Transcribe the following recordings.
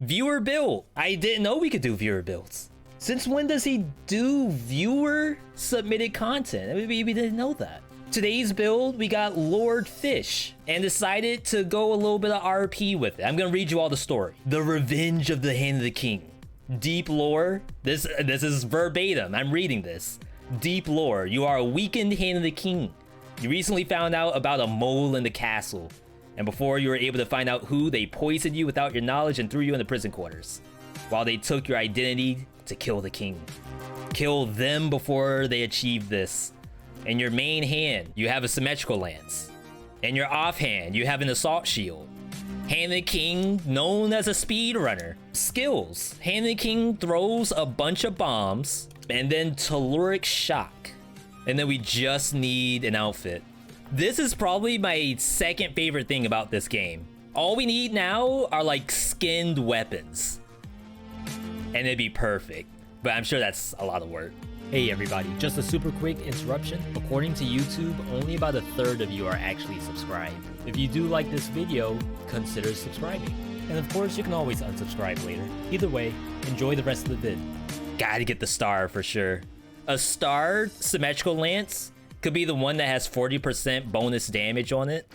Viewer build. I didn't know we could do viewer builds. Since when does he do viewer submitted content? We didn't know that. Today's build, we got Lord Fish and decided to go a little bit of RP with it. I'm gonna read you all the story. The Revenge of the Hand of the King. Deep lore. This is verbatim. I'm reading this. Deep lore. You are a weakened Hand of the King. You recently found out about a mole in the castle. And before you were able to find out who, they poisoned you without your knowledge and threw you in the prison quarters. While they took your identity to kill the king. Kill them before they achieve this. In your main hand, you have a symmetrical lance. In your offhand, you have an assault shield. Hand of the King, known as a speedrunner. Skills. Hand of the King throws a bunch of bombs and then telluric shock. And then we just need an outfit. This is probably my second favorite thing about this game. All we need now are like skinned weapons. And it'd be perfect. But I'm sure that's a lot of work. Hey everybody, just a super quick interruption. According to YouTube, only about a third of you are actually subscribed. If you do like this video, consider subscribing. And of course, you can always unsubscribe later. Either way, enjoy the rest of the vid. Gotta get the star for sure. A star symmetrical lance could be the one that has 40% bonus damage on it.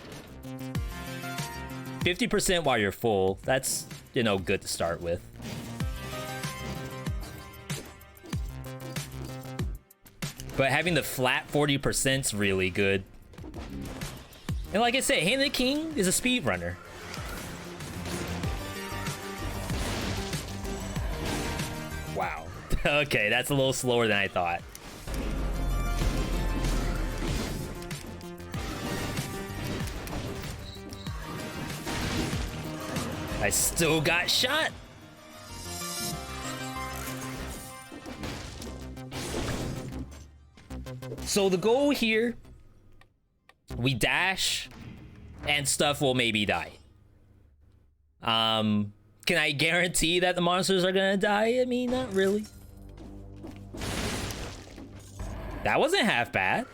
50% while you're full. That's, you know, good to start with. But having the flat 40% is really good. And like I said, Hand of the King is a speedrunner. Wow. Okay, that's a little slower than I thought. I still got shot. So the goal here, we dash and stuff will maybe die. Can I guarantee that the monsters are gonna die? I mean, not really. That wasn't half bad.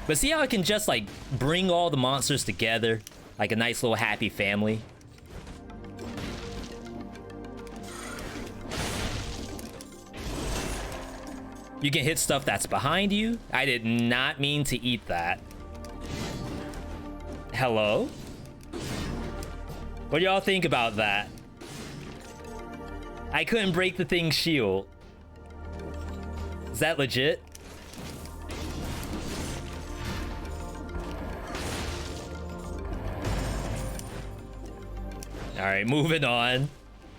But see how I can just like bring all the monsters together like a nice little happy family? You can hit stuff that's behind you. I did not mean to eat that. Hello? What do y'all think about that? I couldn't break the thing's shield. Is that legit? All right, moving on.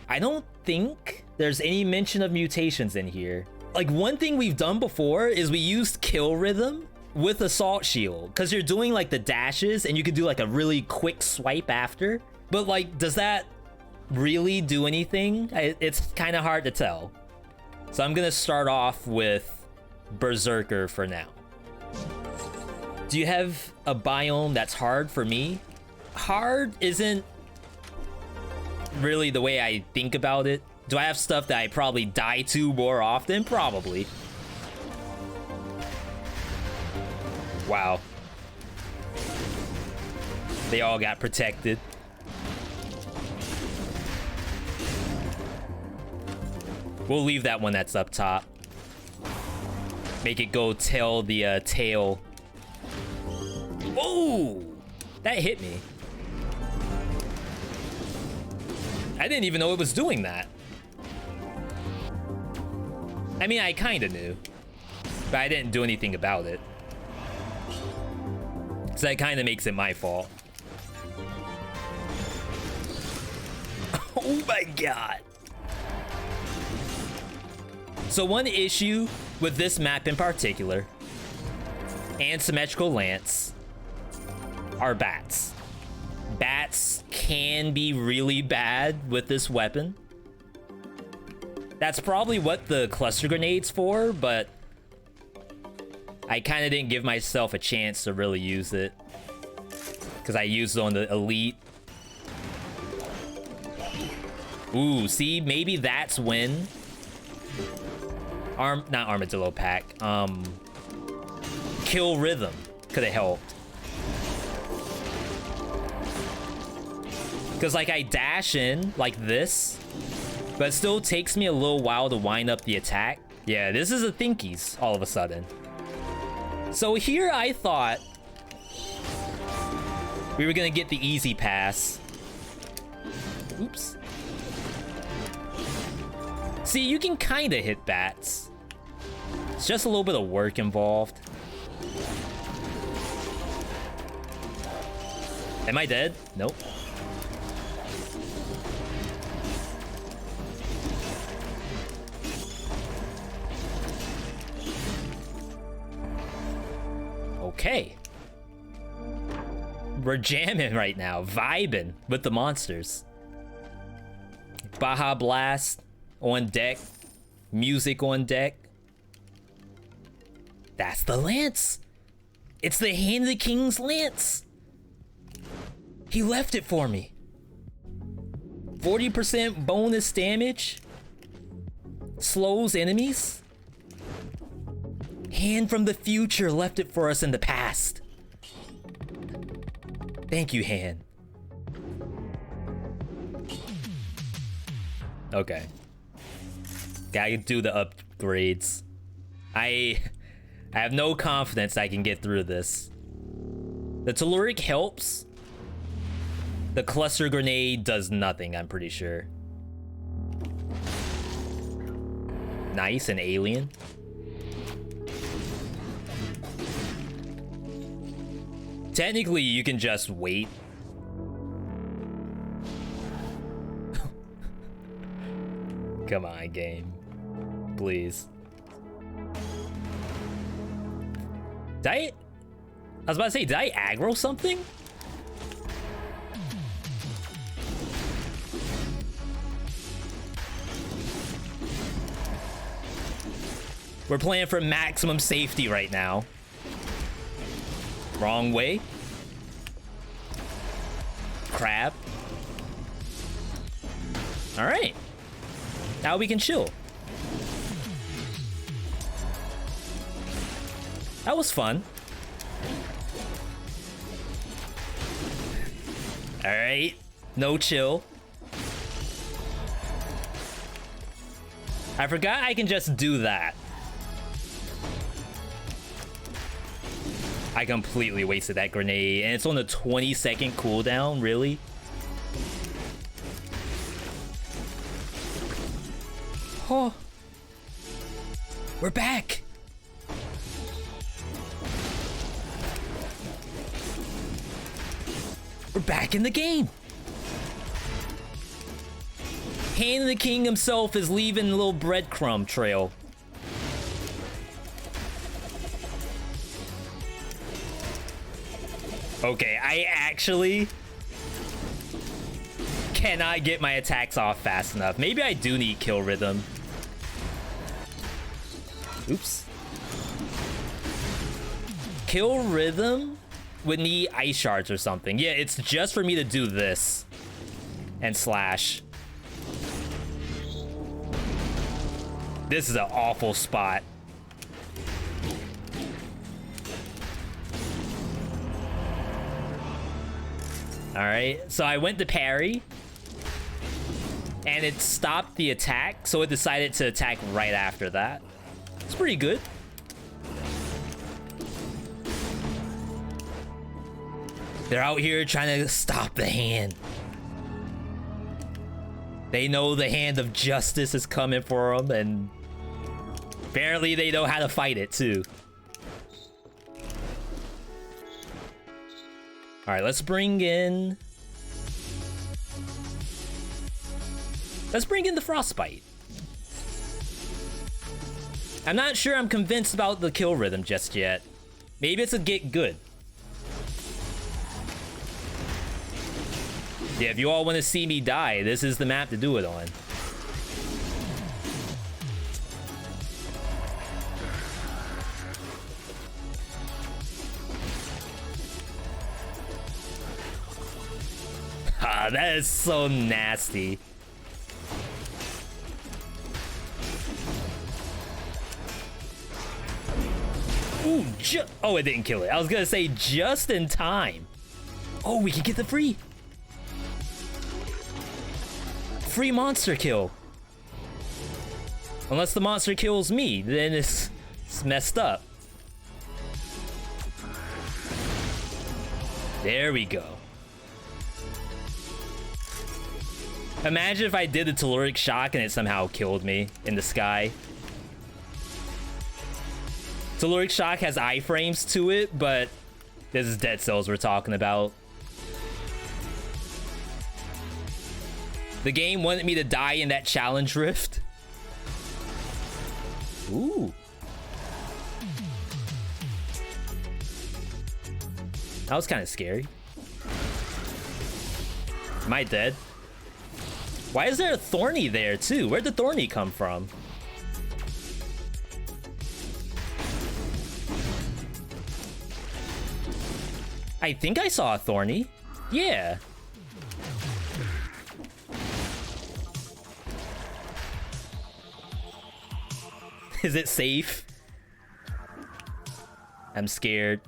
I don't think there's any mention of mutations in here. Like, one thing we've done before is we used kill rhythm with assault shield, because you're doing like the dashes and you can do like a really quick swipe after. But like, does that really do anything? It's kind of hard to tell. So I'm gonna start off with Berserker for now. Do you have a biome that's hard? For me, hard isn't really the way I think about it. Do I have stuff that I probably die to more often? Probably. Wow. They all got protected. We'll leave that one that's up top. Make it go tell the tail. Whoa! That hit me. I didn't even know it was doing that. I mean, I kind of knew, but I didn't do anything about it. So that kind of makes it my fault. Oh my god. So one issue with this map in particular, and symmetrical lance, are bats. Bats can be really bad with this weapon. That's probably what the cluster grenade's for, but I kind of didn't give myself a chance to really use it, because I used it on the elite. Ooh, see, maybe that's when not armadillo pack, kill rhythm could have helped. Because, like, I dash in like this, but it still takes me a little while to wind up the attack. Yeah, this is a thinkies all of a sudden. So here I thought we were gonna get the easy pass. Oops. See, you can kind of hit bats. It's just a little bit of work involved. Am I dead? Nope. Okay. We're jamming right now, vibing with the monsters. Baja Blast on deck, music on deck. That's the lance. It's the Hand of the King's lance. He left it for me. 40% bonus damage. Slows enemies. Hand from the future left it for us in the past. Thank you, Hand. Okay. Gotta do the upgrades. I have no confidence I can get through this. The telluric helps. The cluster grenade does nothing, I'm pretty sure. Nice, an alien. Technically, you can just wait. Come on, game. Please. I was about to say, did I aggro something? We're playing for maximum safety right now. Wrong way. Crab. All right. Now we can chill. That was fun. All right. No chill. I forgot I can just do that. I completely wasted that grenade, and it's on a 20-second cooldown, really? Oh. We're back! We're back in the game! Hand of the King himself is leaving a little breadcrumb trail. Okay, I actually cannot get my attacks off fast enough. Maybe I do need kill rhythm. Oops. Kill rhythm would need ice shards or something. Yeah, it's just for me to do this and slash. This is an awful spot. All right, so I went to parry and it stopped the attack, so it decided to attack right after that. It's pretty good. They're out here trying to stop the hand. They know the hand of justice is coming for them, and apparently they know how to fight it too. All right, let's bring in the frostbite. I'm not sure I'm convinced about the kill rhythm just yet. Maybe it's a get good. Yeah, if you all want to see me die, this is the map to do it on. Ah, that is so nasty. Ooh, oh, it didn't kill it. I was gonna say just in time. Oh, we can get the free. free monster kill. Unless the monster kills me, then it's messed up. There we go. Imagine if I did the telluric shock and it somehow killed me in the sky. Telluric shock has iframes to it, but this is Dead Cells we're talking about. The game wanted me to die in that challenge rift. Ooh. That was kind of scary. Am I dead? Why is there a Thorny there too? Where'd the Thorny come from? I think I saw a Thorny. Yeah. Is it safe? I'm scared.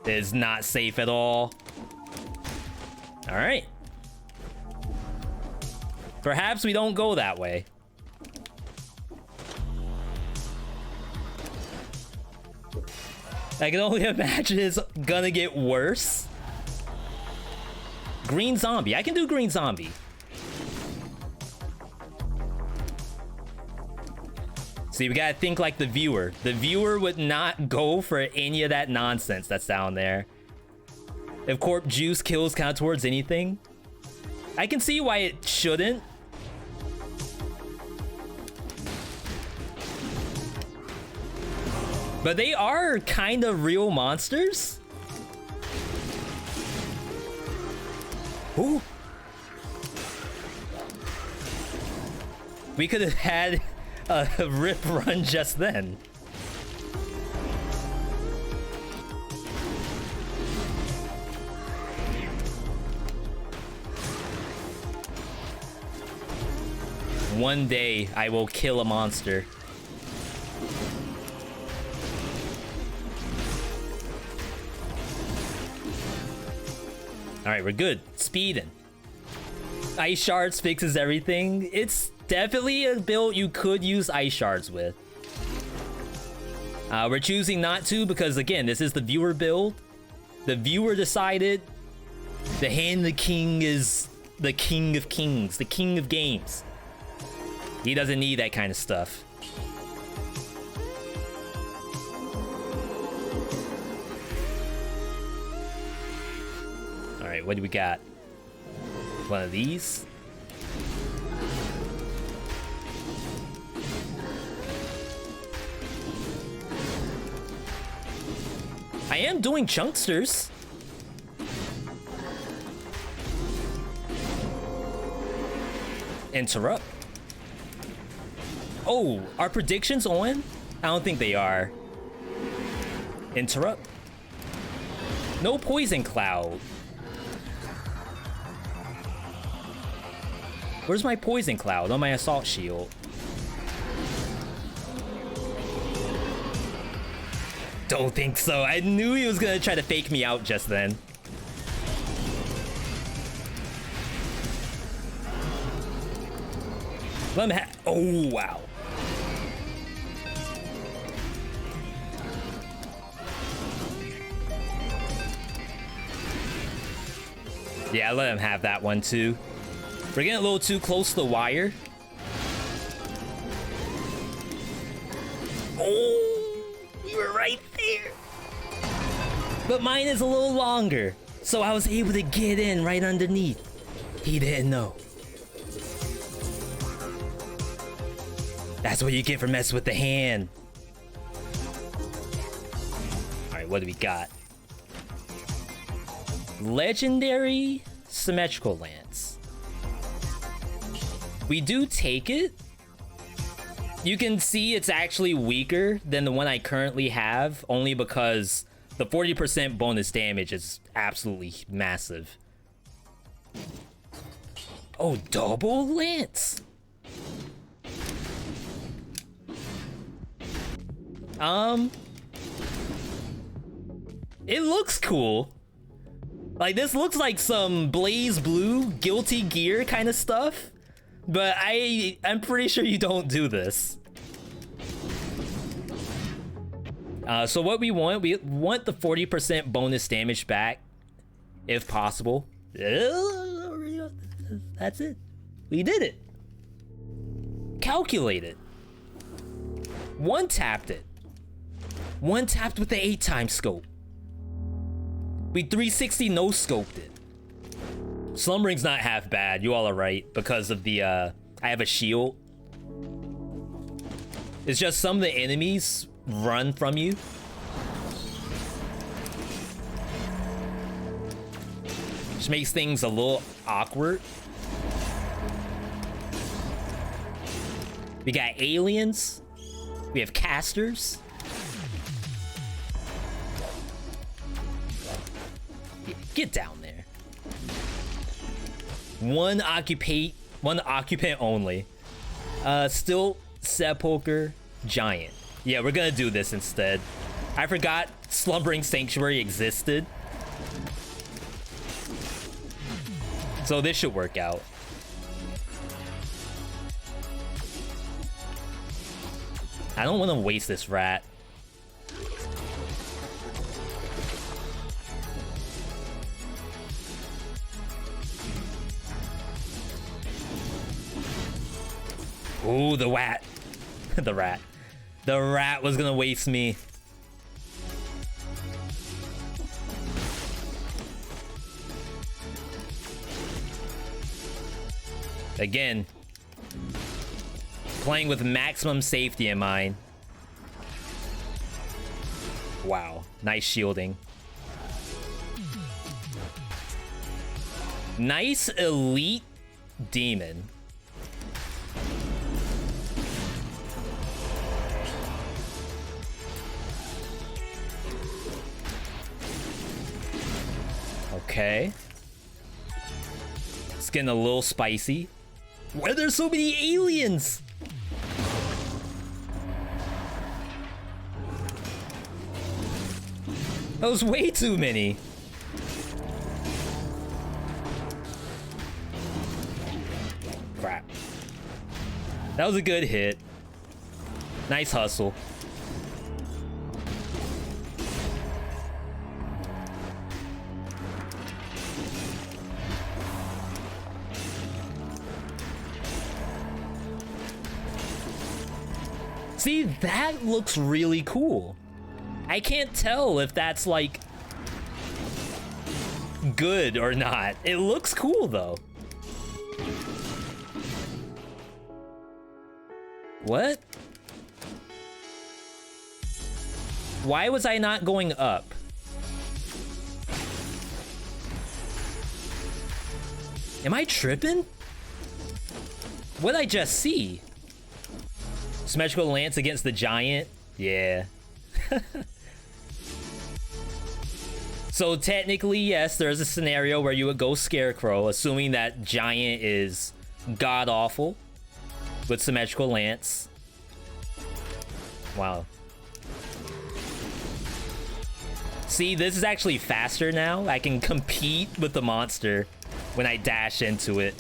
It is not safe at all. All right. Perhaps we don't go that way. I can only imagine it's gonna get worse. Green zombie. I can do green zombie. See, we gotta think like the viewer. The viewer would not go for any of that nonsense that's down there. If Corp Juice kills count towards anything, I can see why it shouldn't. But they are kind of real monsters. Ooh. We could have had a rip run just then. One day I will kill a monster. All right, we're good. Speeding. Ice shards fixes everything. It's definitely a build you could use ice shards with. We're choosing not to because, again, this is the viewer build. The viewer decided the Hand the King is the king of kings, the king of games. He doesn't need that kind of stuff. All right, what do we got? One of these. I am doing chunksters. Interrupt. Oh, are predictions on? I don't think they are. Interrupt. No poison cloud. Where's my poison cloud on my assault shield? Don't think so. I knew he was gonna try to fake me out just then. Let him oh, wow. Yeah, let him have that one too. We're getting a little too close to the wire. Oh, you were right there. But mine is a little longer, so I was able to get in right underneath. He didn't know. That's what you get for messing with the hand. All right, what do we got? Legendary symmetrical lance. We do take it. You can see it's actually weaker than the one I currently have, only because the 40% bonus damage is absolutely massive. Oh, double lance. It looks cool. Like, this looks like some Blaze Blue Guilty Gear kind of stuff. But I'm pretty sure you don't do this. So what we want the 40% bonus damage back, if possible. That's it. We did it. Calculate it. One tapped it. One tapped with the 8x scope. We 360 no scoped it. Slumbering's not half bad. You all are right because of the I have a shield. It's just some of the enemies run from you. Which makes things a little awkward. We got aliens. We have casters. Get down there. One occupant only. Still Sepulcher Giant. Yeah, we're gonna do this instead. I forgot Slumbering Sanctuary existed. So this should work out. I don't want to waste this rat. Ooh, the rat. The rat. The rat was gonna waste me. Again, playing with maximum safety in mind. Wow, nice shielding. Nice elite demon. Okay. It's getting a little spicy. Why are there so many aliens? That was way too many. Crap. That was a good hit. Nice hustle. See, that looks really cool. I can't tell if that's like good or not. It looks cool though. What? Why was I not going up? Am I tripping? What'd I just see? Symmetrical lance against the giant? Yeah. So technically, yes, there's a scenario where you would go Scarecrow, assuming that giant is god-awful with symmetrical lance. Wow. See, this is actually faster now. I can compete with the monster when I dash into it.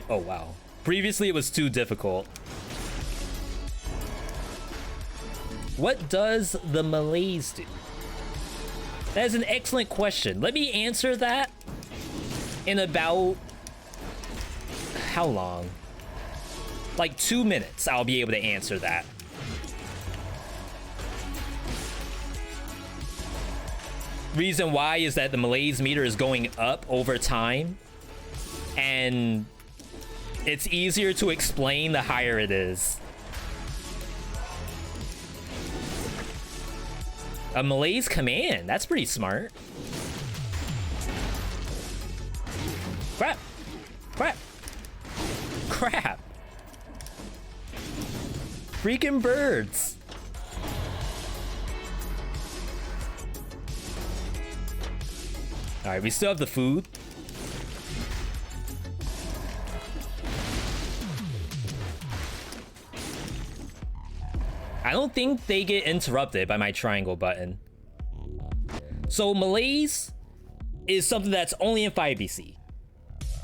Oh, wow. Previously, it was too difficult. What does the Malaise do? That is an excellent question. Let me answer that in about... how long? Like 2 minutes, I'll be able to answer that. Reason why is that the Malaise meter is going up over time, and it's easier to explain the higher it is. A Malaise command, that's pretty smart. Crap. Crap. Crap. Freaking birds. All right, we still have the food. I don't think they get interrupted by my triangle button. So Malaise is something that's only in 5BC.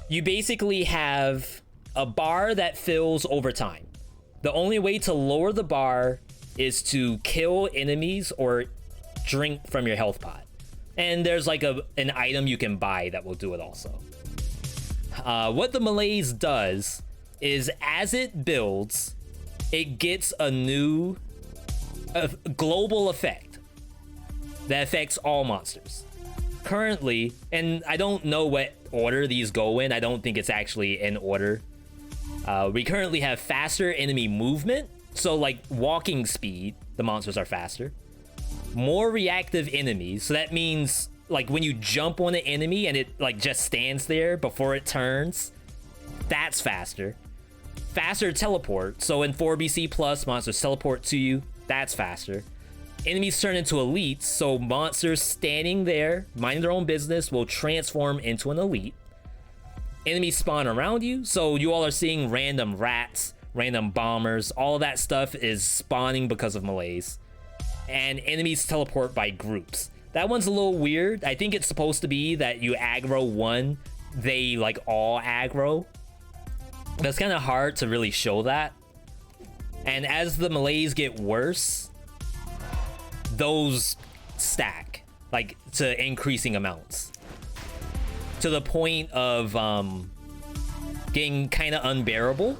You basically have a bar that fills over time. The only way to lower the bar is to kill enemies or drink from your health pot. And there's like an item you can buy that will do it also. What the Malaise does is as it builds, it gets a new global effect that affects all monsters. Currently, and I don't know what order these go in, I don't think it's actually in order. We currently have faster enemy movement, so like walking speed, the monsters are faster. More reactive enemies, so that means like when you jump on an enemy and it like just stands there before it turns, that's faster. Faster teleport, so in 4BC plus monsters teleport to you, that's faster. Enemies turn into elites, so monsters standing there minding their own business will transform into an elite. Enemies spawn around you, so you all are seeing random rats, random bombers, all of that stuff is spawning because of Malaise. And enemies teleport by groups. That one's a little weird. I think it's supposed to be that you aggro one, they like all aggro. That's kind of hard to really show that. And as the Malaise get worse, those stack like to increasing amounts to the point of getting kind of unbearable.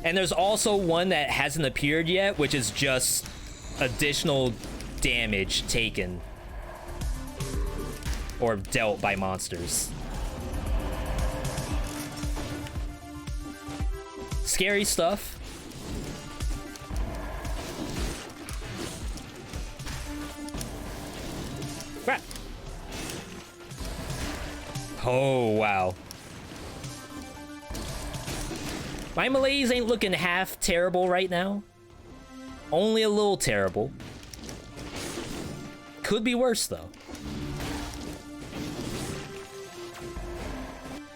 And there's also one that hasn't appeared yet, which is just additional damage taken or dealt by monsters. Scary stuff. Crap. Oh, wow. My Malaise ain't looking half terrible right now. Only a little terrible. Could be worse, though.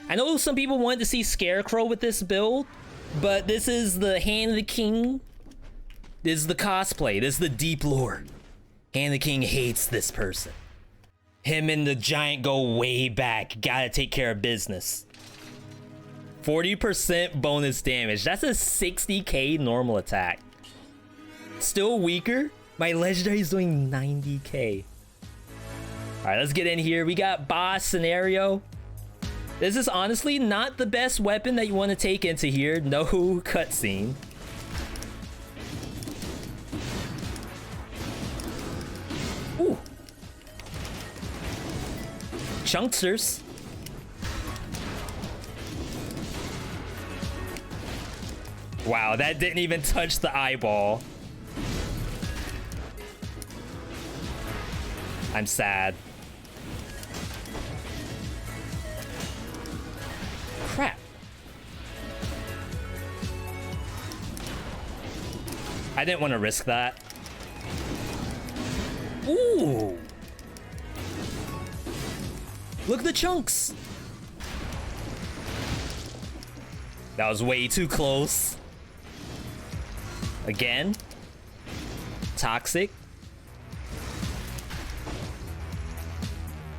I know some people wanted to see Scarecrow with this build, but this is the Hand of the King. This is the cosplay. This is the deep lore. Hand of the King hates this person. Him and the giant go way back. Gotta take care of business. 40% bonus damage. That's a 60k normal attack. Still weaker. My legendary is doing 90k. Alright, let's get in here. We got boss scenario. This is honestly not the best weapon that you want to take into here. No cutscene. Ooh. Chunksters. Wow, that didn't even touch the eyeball. I'm sad. Crap. I didn't want to risk that. Ooh. Look at the chunks. That was way too close. Again. Toxic.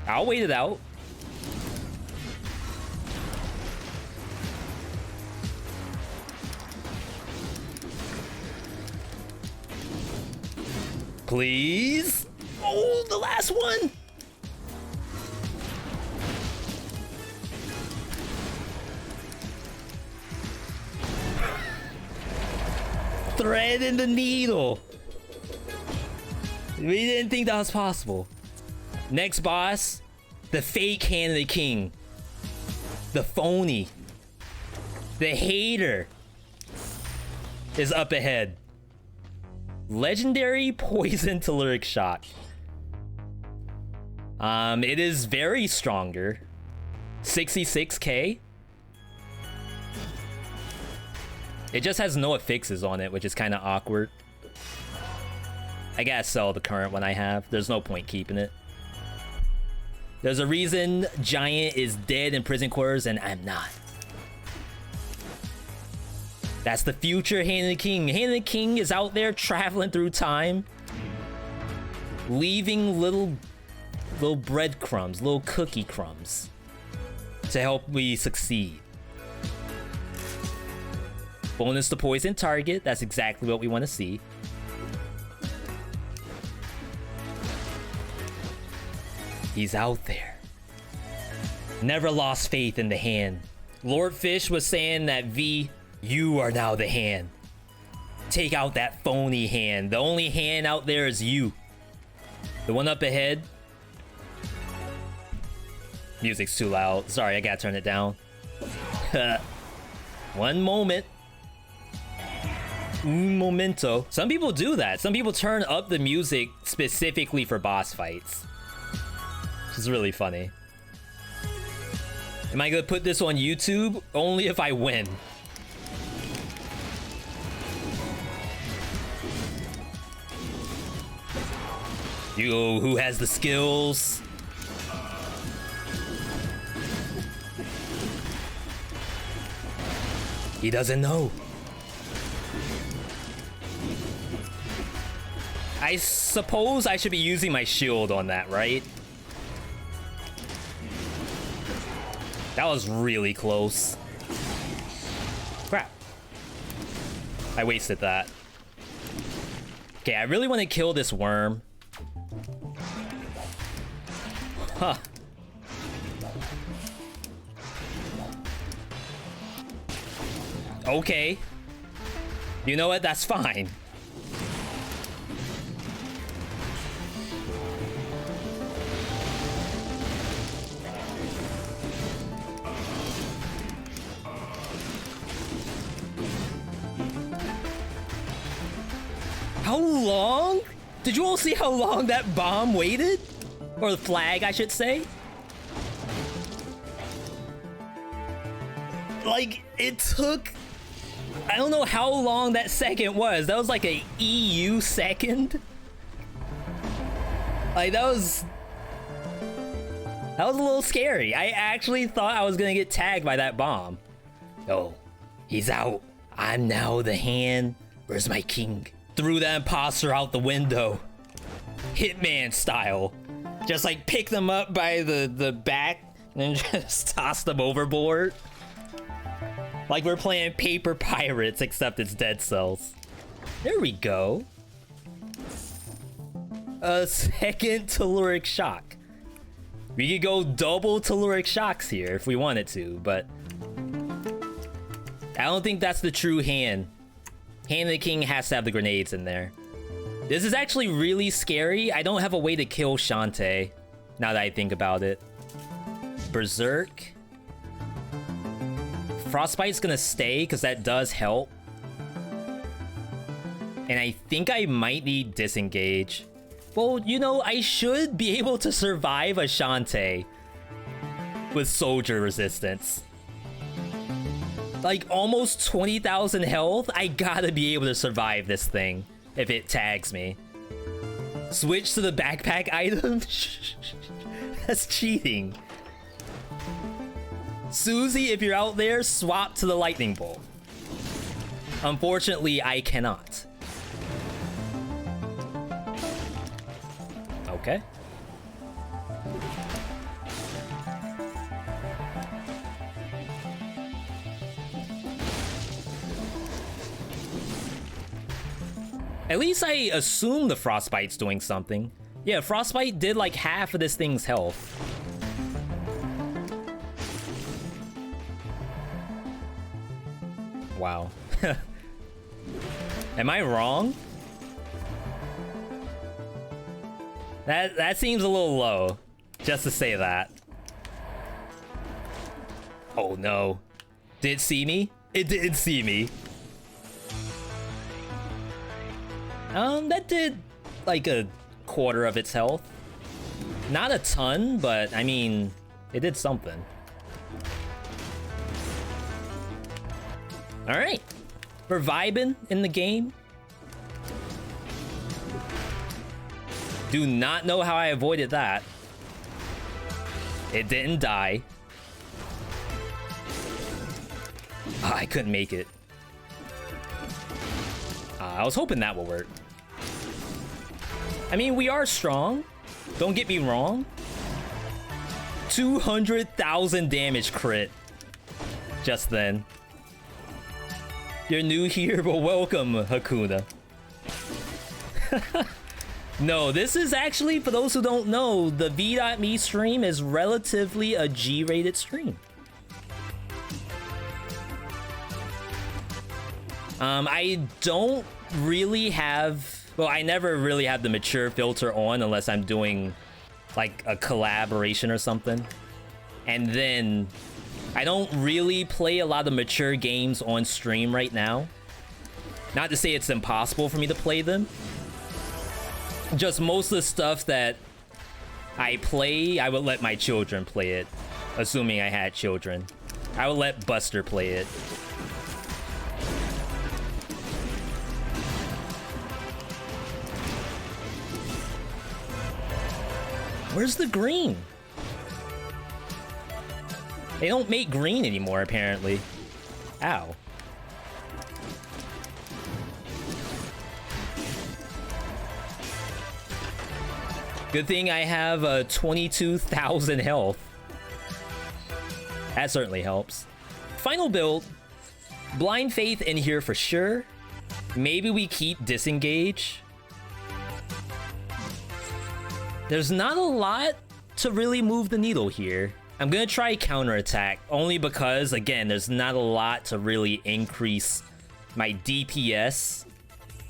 I'll wait it out. Please. Oh, the last one. Thread in the needle. We didn't think that was possible. Next boss, the fake Hand of the King. The phony. The hater is up ahead. Legendary poison telluric shock. It is very stronger. 66k. It just has no affixes on it, which is kind of awkward. I gotta sell the current one I have. There's no point keeping it. There's a reason Giant is dead in prison quarters and I'm not. That's the future Hand of the King. Hand of the King is out there traveling through time, leaving little little breadcrumbs, little cookie crumbs to help me succeed. Bonus to poison target. That's exactly what we want to see. He's out there. Never lost faith in the hand. Lord Fish was saying that V, you are now the hand. Take out that phony hand. The only hand out there is you. The one up ahead. Music's too loud. Sorry, I gotta turn it down. One moment. Un momento. Some people do that. Some people turn up the music specifically for boss fights. Which is really funny. Am I gonna put this on YouTube? Only if I win. Yo, who has the skills? He doesn't know. I suppose I should be using my shield on that, right? That was really close. Crap. I wasted that. Okay, I really want to kill this worm. Huh. Okay. You know what? That's fine. How long? Did you all see how long that bomb waited? Or the flag, I should say. Like, it took... I don't know how long that second was. That was like a EU second. Like, that was a little scary. I actually thought I was gonna get tagged by that bomb. Oh, he's out. I'm now the hand. Where's my king? Threw that imposter out the window. Hitman style. Just like pick them up by the back and then just toss them overboard. Like we're playing Paper Pirates, except it's Dead Cells. There we go. A second Telluric Shock. We could go double Telluric Shocks here if we wanted to, but I don't think that's the true hand. Hand of the King has to have the grenades in there. This is actually really scary. I don't have a way to kill Shantae, now that I think about it. Berserk. Frostbite's gonna stay, because that does help. And I think I might need Disengage. Well, you know, I should be able to survive a Shantae with Soldier Resistance. Like, almost 20,000 health? I gotta be able to survive this thing if it tags me. Switch to the backpack item? That's cheating. Susie, if you're out there, swap to the lightning bolt. Unfortunately, I cannot. Okay. At least I assume the Frostbite's doing something. Yeah, Frostbite did like half of this thing's health. Wow. Am I wrong? That seems a little low, just to say that. Oh no. Did it see me? It did see me. That did like a quarter of its health. Not a ton, but I mean, it did something. All right, we're vibing in the game. Do not know how I avoided that. It didn't die. Oh, I couldn't make it. I was hoping that would work. I mean, we are strong. Don't get me wrong. 200,000 damage crit. Just then. You're new here, but welcome, Hakuna. No, this is actually, for those who don't know, the VeeDotMe stream is relatively a G-rated stream. I don't really have... Well, I never really have the mature filter on unless I'm doing, like, a collaboration or something. And then... I don't really play a lot of mature games on stream right now. Not to say it's impossible for me to play them. Just most of the stuff that I play, I would let my children play it. Assuming I had children. I would let Buster play it. Where's the green? They don't make green anymore, apparently. Ow. Good thing I have 22,000 health. That certainly helps. Final build. Blind Faith in here for sure. Maybe we keep Disengage. There's not a lot to really move the needle here. I'm gonna try Counterattack, only because, again, there's not a lot to really increase my DPS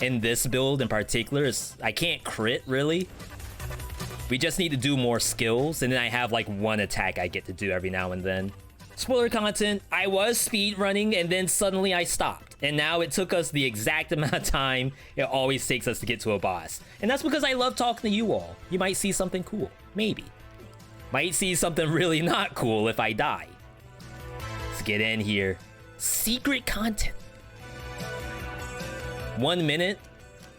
in this build in particular. I can't crit, really. We just need to do more skills, and then I have, like, one attack I get to do every now and then. Spoiler content, I was speedrunning, and then suddenly I stopped. And now it took us the exact amount of time it always takes us to get to a boss. And that's because I love talking to you all. You might see something cool. Maybe. Might see something really not cool if I die. Let's get in here. Secret content. 1 minute?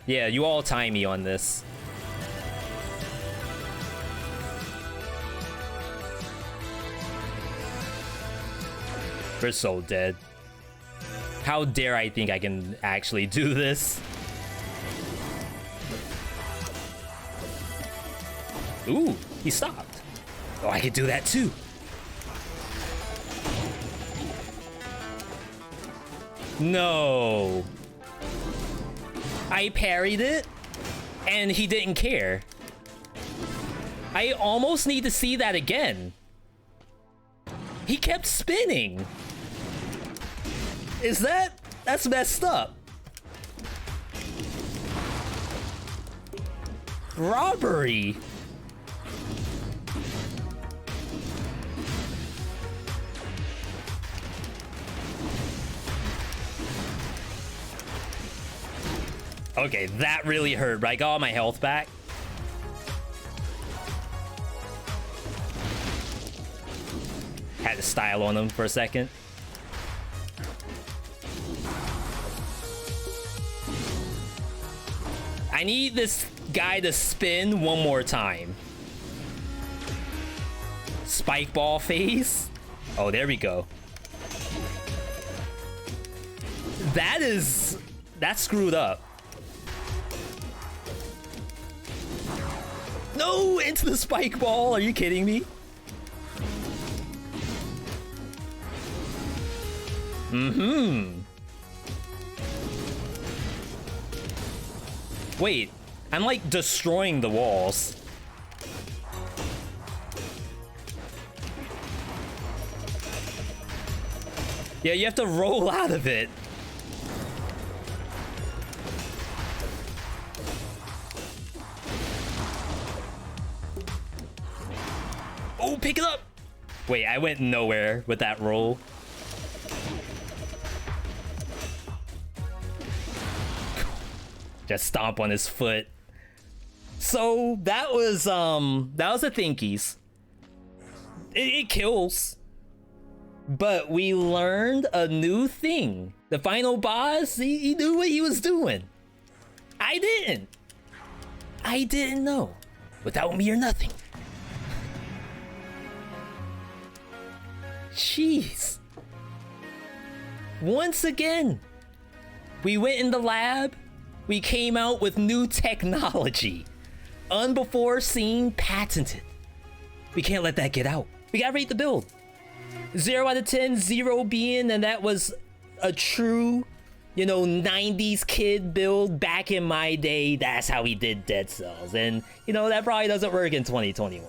Yeah, you all time me on this. We're so dead. How dare I think I can actually do this? Ooh, he stopped. Oh, I could do that too. No. I parried it, and he didn't care. I almost need to see that again. He kept spinning. That's messed up. Robbery. Okay, that really hurt, but I got all my health back. Had to style on him for a second. I need this guy to spin one more time. Spike ball phase. Oh, there we go. That's screwed up. No, into the spike ball. Are you kidding me? Wait, I'm like destroying the walls. Yeah, you have to roll out of it. Oh, pick it up! Wait, I went nowhere with that roll. Just stomp on his foot. So that was the thinkies. It kills. But we learned a new thing. The final boss, he knew what he was doing. I didn't. I didn't know. Without me, you're nothing. Jeez. Once again, we went in the lab. We came out with new technology. Unbefore seen, patented. We can't let that get out. We gotta rate the build. 0 out of 10, 0 being, and that was a true, you know, 90s kid build back in my day. That's how we did Dead Cells. And, you know, that probably doesn't work in 2021.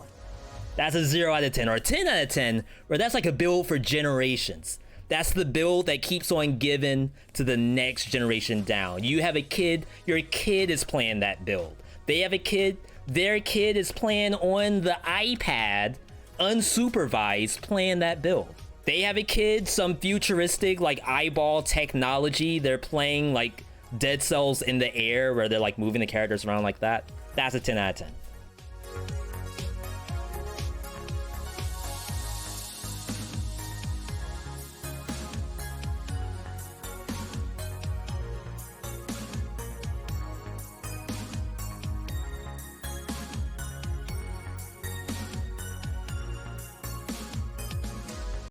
That's a 0 out of 10, or a 10 out of 10, where that's like a build for generations. That's the build that keeps on giving to the next generation down. You have a kid, your kid is playing that build. They have a kid, their kid is playing on the iPad, unsupervised, playing that build. They have a kid, some futuristic like eyeball technology, they're playing like Dead Cells in the air where they're like moving the characters around like that. That's a 10 out of 10.